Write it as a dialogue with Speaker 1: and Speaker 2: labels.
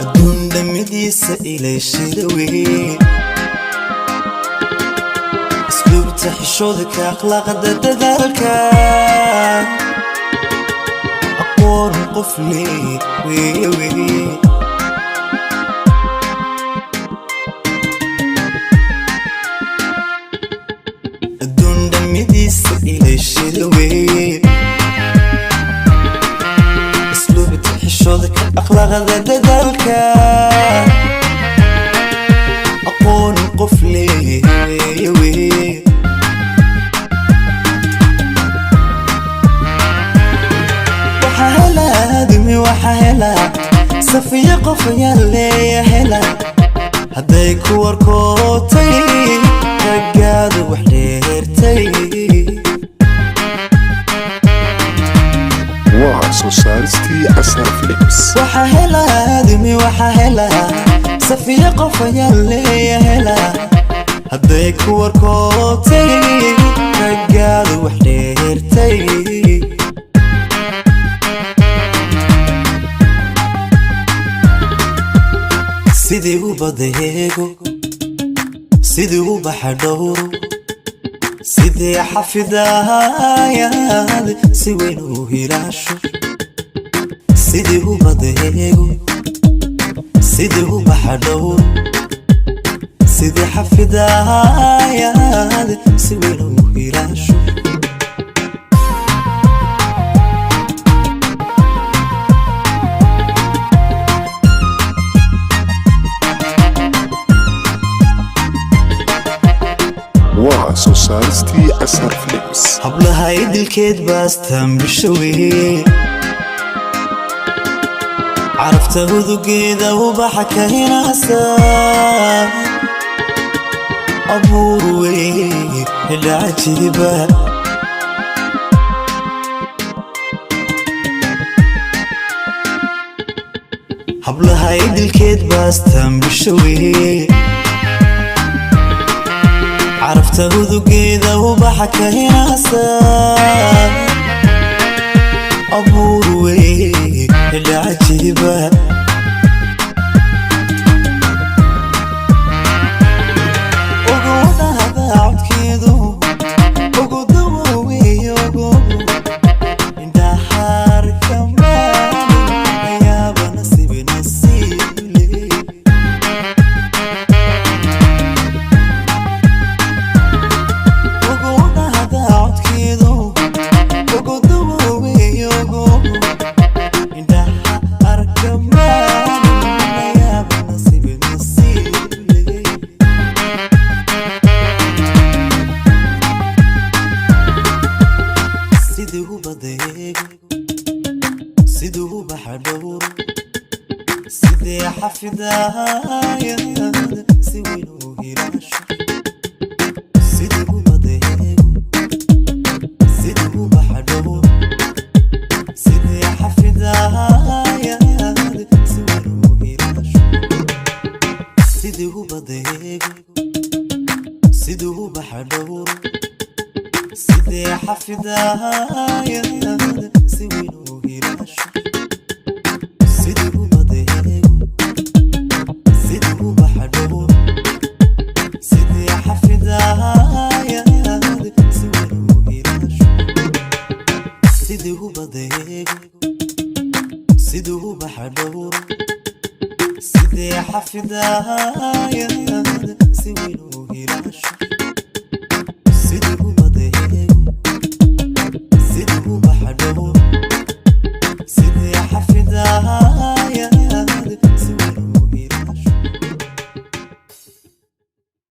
Speaker 1: adduun dhammidiisa ilayshidawey asluubta xishoodka akhlaaqda dadaalka aqoon qof leey adduun dhammidiisa ilayshidawey asluubta xishoodka akhlaaqda dadaalka aqoon qof leey وحهلا صفية قفيا اللي هلا هداي كوركوتي رقاد وحليرتي
Speaker 2: وسوسارستي أسر فليبس
Speaker 1: وحهلا دمي وحهلا صفية قفيا اللي هلا هداي كوركوتي رقاد وحليرتي sidii u badeego sidii u baxadhowro sidii xafidayaad si weyn u hilaasho sidii u badeego sidii u baxadhowro sidii xafidayaad si weyn u hilaasho
Speaker 2: وسوسارستي أسر فليبس
Speaker 1: hablaha idilkeed baastaan bishawey carafta hudugeeda ubaxa ka hinaasa abuur wey hila cajiiba hablaha idilkeed baastaan bishawey عرفت هذوقيدا وبحكى هناسا أبور وي اللي عجيبة وقونا هذا عود كيدو وقودو وي وقودو انت حارك كمان يا بنصيبي نصيبي siduu baxadhowro sidii xafidayaad si weyn u hilaasho siduu badeego siduu baxadhowro sidii xafidayaad si weyn u hilaasho siduu badeego siduu baxadhowro sidii xafidayaad si weyn u hilaasho siduu badeego siduu baxadhowro sidii xafidayaad si weyn u hilaasho siduu badeego siduu baxadhowro sidii xafidayaad si weyn u